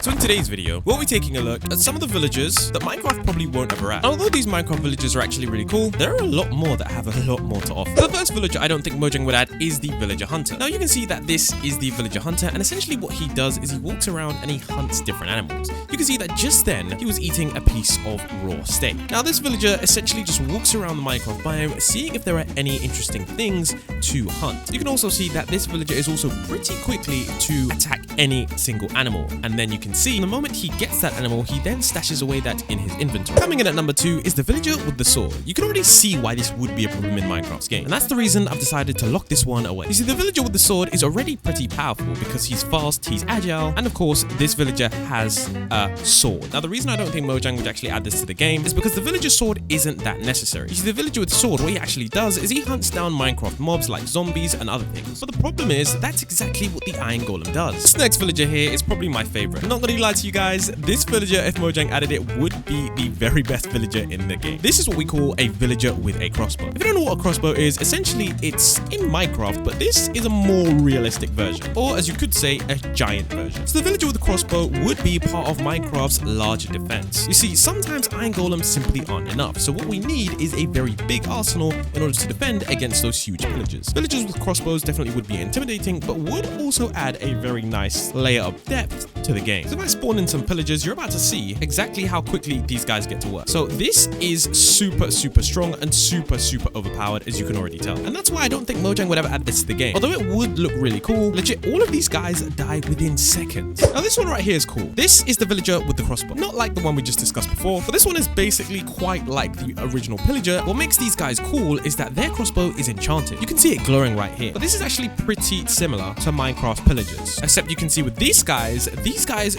So in today's video, we'll be taking a look at some of the villagers that Minecraft probably won't ever add. Although these Minecraft villagers are actually really cool, there are a lot more that have a lot more to offer. The first villager I don't think Mojang would add is the villager hunter. Now you can see that this is the villager hunter, and essentially what he does is he walks around and he hunts different animals. You can see that just then he was eating a piece of raw steak. Now this villager essentially just walks around the Minecraft biome seeing if there are any interesting things to hunt. You can also see that this villager is also pretty quickly to attack any single animal, and then you can see the moment he gets that animal, he then stashes away that in his inventory. Coming in at number 2 is the villager with the sword. You can already see why this would be a problem in Minecraft's game, and that's the reason I've decided to lock this one away. You see, the villager with the sword is already pretty powerful because he's fast, he's agile, and of course this villager has a sword. Now the reason I don't think Mojang would actually add this to the game is because the villager sword isn't that necessary. You see, the villager with the sword, what he actually does is he hunts down Minecraft mobs like zombies and other things. But the problem is that's exactly what the iron golem does. This next villager here is probably my favorite. I'm not gonna lie to you guys, this villager, if Mojang added it, would be the very best villager in the game. This is what we call a villager with a crossbow. If you don't know what a crossbow is, essentially it's in Minecraft, but this is a more realistic version, or as you could say, a giant version. So the villager with the crossbow would be part of Minecraft's larger defense. You see, sometimes iron golems simply aren't enough, so what we need is a very big arsenal in order to defend against those huge villagers. Villagers with crossbows definitely would be intimidating, but would also add a very nice layer of depth to the game. So if I spawn in some pillagers, you're about to see exactly how quickly these guys get to work. So this is super strong and super overpowered, as you can already tell. And that's why I don't think Mojang would ever add this to the game. Although it would look really cool, legit, all of these guys die within seconds. Now this one right here is cool. This is the villager with the crossbow. Not like the one we just discussed before, but this one is basically quite like the original pillager. What makes these guys cool is that their crossbow is enchanted. You can see it glowing right here. But this is actually pretty similar to Minecraft pillagers, except you can see with these guys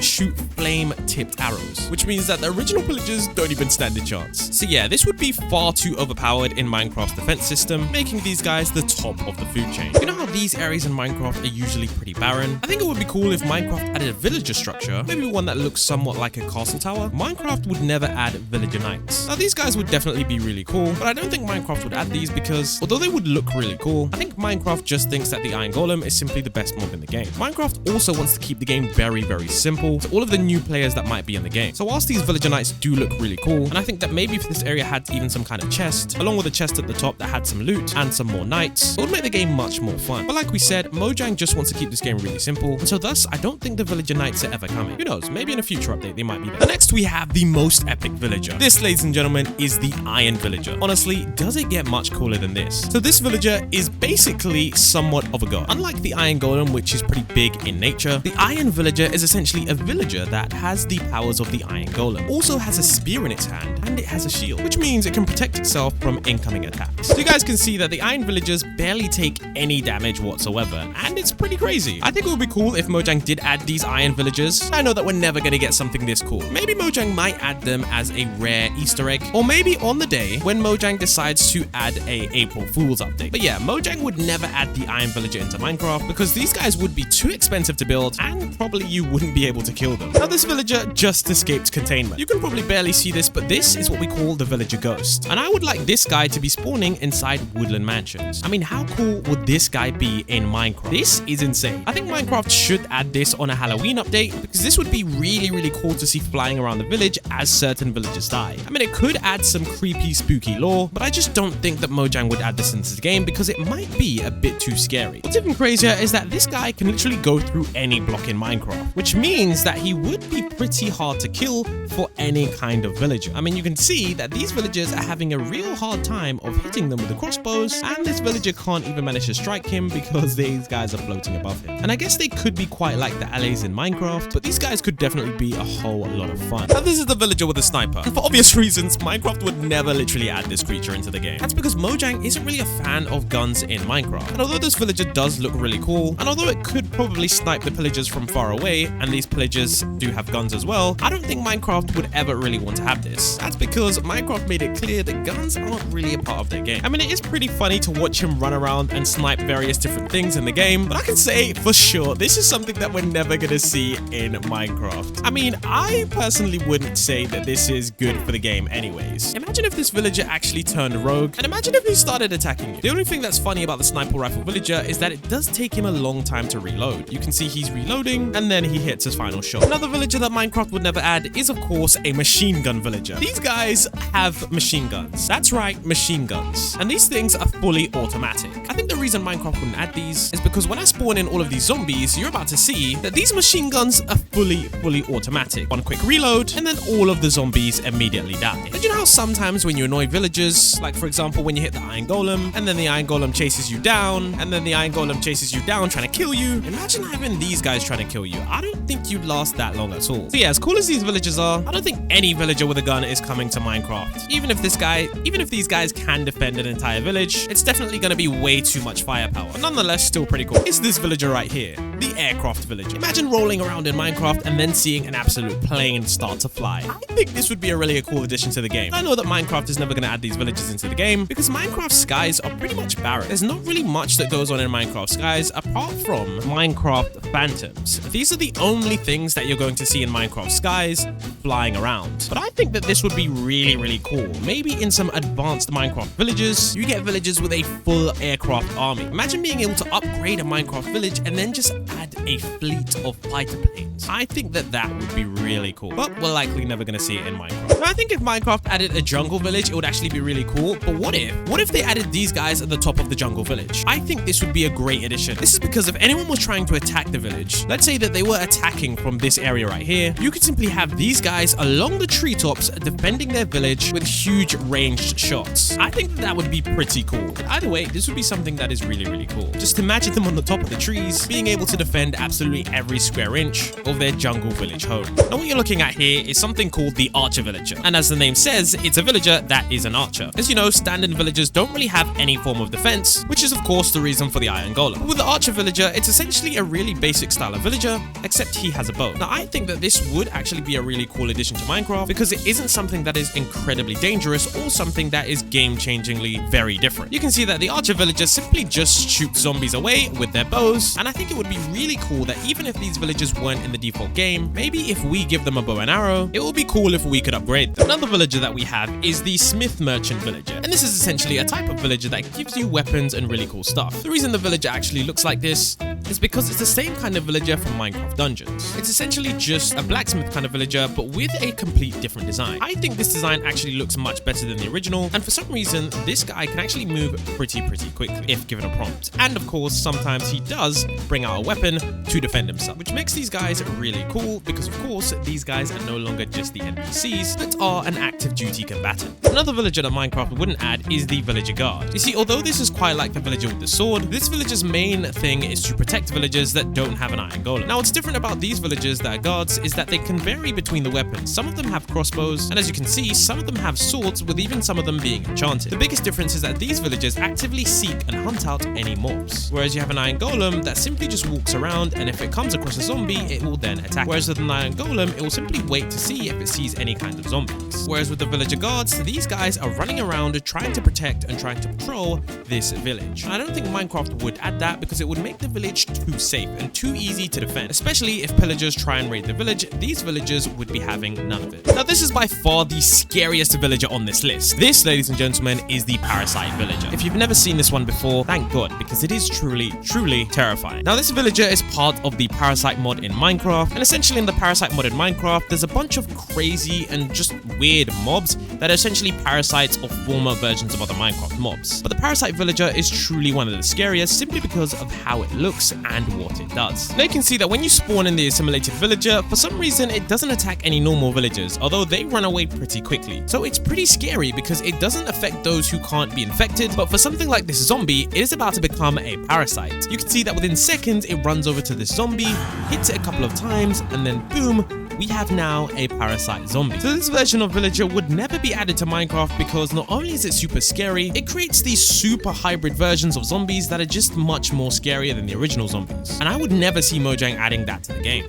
shoot flame-tipped arrows, which means that the original pillagers don't even stand a chance. So yeah, this would be far too overpowered in Minecraft's defense system, making these guys the top of the food chain. You know how these areas in Minecraft are usually pretty barren? I think it would be cool if Minecraft added a villager structure, maybe one that looks somewhat like a castle tower. Minecraft would never add villager knights. Now these guys would definitely be really cool, but I don't think Minecraft would add these because although they would look really cool, I think Minecraft just thinks that the iron golem is simply the best mob in the game. Minecraft also wants to keep the game very simple to all of the new players that might be in the game. So whilst these villager knights do look really cool, and I think that maybe if this area had even some kind of chest, along with a chest at the top that had some loot and some more knights, it would make the game much more fun. But like we said, Mojang just wants to keep this game really simple, and so thus I don't think the villager knights are ever coming. Who knows, maybe in a future update they might be there. Next we have the most epic villager. This, ladies and gentlemen, is the iron villager. Honestly, does it get much cooler than this? So this villager is basically somewhat of a god. Unlike the iron golem, which is pretty big in nature, the iron villager is essentially a villager that has the powers of the iron golem. Also has a spear in its hand, and it has a shield, which means it can protect itself from incoming attacks. So you guys can see that the iron villagers barely take any damage whatsoever, and it's pretty crazy. I think it would be cool if Mojang did add these iron villagers. I know that we're never going to get something this cool. Maybe Mojang might add them as a rare Easter egg, or maybe on the day when Mojang decides to add a April Fool's update. But yeah, Mojang would never add the iron villager into Minecraft because these guys would be too expensive to build, and probably you wouldn't be able to kill them. Now this villager just escaped containment. You can probably barely see this, but this is what we call the villager ghost. And I would like this guy to be spawning inside woodland mansions. I mean, how cool would this guy be in Minecraft? This is insane. I think Minecraft should add this on a Halloween update because this would be really cool to see flying around the village as certain villagers die. I mean, it could add some creepy, spooky lore, but I just don't think that Mojang would add this into the game because it might be a bit too scary. What's even crazier is that this guy can literally go through any block in Minecraft, which means that he would be pretty hard to kill for any kind of villager. I mean, you can see that these villagers are having a real hard time of hitting them with the crossbows, and this villager can't even manage to strike him because these guys are floating above him. And I guess they could be quite like the allies in Minecraft, but these guys could definitely be a whole lot of fun. Now this is the villager with a sniper, and for obvious reasons, Minecraft would never literally add this creature into the game. That's because Mojang isn't really a fan of guns in Minecraft. And although this villager does look really cool, and although it could probably snipe the pillagers from far away, and these pillagers do have guns as well, I don't think Minecraft would ever really want to have this. That's because Minecraft made it clear that guns aren't really a part of their game. I mean, it is pretty funny to watch him run around and snipe various different things in the game, but I can say for sure this is something that we're never gonna see in Minecraft. I mean, I personally wouldn't say that this is good for the game anyways. Imagine if this villager actually turned rogue, and imagine if he started attacking you. The only thing that's funny about the sniper rifle villager is that it does take him a long time to reload. You can see he's reloading, and then he hits hits his final shot. Another villager that Minecraft would never add is, of course, a machine gun villager. These guys have machine guns. That's right, machine guns. And these things are fully automatic. I think the reason Minecraft wouldn't add these is because when I spawn in all of these zombies, you're about to see that these machine guns are fully automatic. One quick reload, and then all of the zombies immediately die. And you know how sometimes when you annoy villagers, like for example when you hit the iron golem, and then the iron golem chases you down, and then the iron golem chases you down trying to kill you, imagine having these guys trying to kill you. I don't think you'd last that long at all. So yeah, as cool as these villagers are, I don't think any villager with a gun is coming to Minecraft. Even if these guys can defend an entire village, it's definitely going to be way too much firepower. But nonetheless, still pretty cool. It's this villager right here, the aircraft villager. Imagine rolling around in Minecraft and then seeing an absolute plane start to fly. I think this would be a really cool addition to the game. I know that Minecraft is never going to add these villages into the game because Minecraft skies are pretty much barren. There's not really much that goes on in Minecraft skies apart from Minecraft phantoms. These are the only things that you're going to see in Minecraft skies flying around. But I think that this would be really cool. Maybe in some advanced Minecraft villages, you get villages with a full aircraft army. Imagine being able to upgrade a Minecraft village and then just add a fleet of fighter planes. I think that that would be really cool, but we're likely never going to see it in Minecraft. Now, I think if Minecraft added a jungle village, it would actually be really cool. But what if they added these guys at the top of the jungle village? I think this would be a great addition. This is because if anyone was trying to attack the village, let's say that they were attacking from this area right here, you could simply have these guys along the treetops defending their village with huge ranged shots. I think that would be pretty cool. Either way, this would be something that is really cool. Just imagine them on the top of the trees, being able to defend absolutely every square inch of their jungle village home. Now what you're looking at here is something called the archer villager. And as the name says, it's a villager that is an archer. As you know, standard villagers don't really have any form of defense, which is of course the reason for the iron golem. But with the archer villager, it's essentially a really basic style of villager, except he has a bow. Now I think that this would actually be a really cool addition to Minecraft because it isn't something that is incredibly dangerous or something that is game-changingly very different. You can see that the archer villager simply just shoots zombies away with their bows, and I think it would be really cool that even if these villagers weren't in the default game, maybe if we give them a bow and arrow, it would be cool if we could upgrade them. Another villager that we have is the smith merchant villager, and this is essentially a type of villager that gives you weapons and really cool stuff. The reason the villager actually looks like this is because it's the same kind of villager from Minecraft Dungeons. It's essentially just a blacksmith kind of villager, but with a complete different design. I think this design actually looks much better than the original, and for some reason, this guy can actually move pretty quickly if given a prompt. And of course, sometimes he does bring out a weapon to defend himself, which makes these guys really cool because of course, these guys are no longer just the NPCs, but are an active duty combatant. Another villager that Minecraft wouldn't add is the villager guard. You see, although this is quite like the villager with the sword, this villager's main thing is to protect villagers that don't have an iron golem. Now, what's different about these villagers that are guards is that they can vary between the weapons. Some of them have crossbows, and as you can see, some of them have swords, with even some of them being enchanted. The biggest difference is that these villagers actively seek and hunt out any mobs, whereas you have an iron golem that simply just walks around, and if it comes across a zombie, it will then attack. Whereas with an iron golem, it will simply wait to see if it sees any kind of zombies. Whereas with the villager guards, these guys are running around trying to protect and trying to patrol this village. And I don't think Minecraft would add that because it would make the village too safe and too easy to defend, especially if pillagers try and raid the village. These villagers would be having none of it. Now, this is by far the scariest villager on this list. This, ladies and gentlemen, is the parasite villager. If you've never seen this one before, thank God, because it is truly terrifying. Now, this villager is part of the parasite mod in Minecraft, and essentially in the parasite mod in Minecraft, there's a bunch of crazy and just weird mobs that are essentially parasites of former versions of other Minecraft mobs. But the parasite villager is truly one of the scariest simply because of how it looks and what it does. Now you can see that when you spawn in the assimilated villager, for some reason it doesn't attack any normal villagers, although they run away pretty quickly. So it's pretty scary because it doesn't affect those who can't be infected, but for something like this zombie, it is about to become a parasite. You can see that within seconds it runs over to this zombie, hits it a couple of times, and then boom, we have now a parasite zombie. So this version of villager would never be added to Minecraft because not only is it super scary, it creates these super hybrid versions of zombies that are just much more scarier than the original zombies. And I would never see Mojang adding that to the game.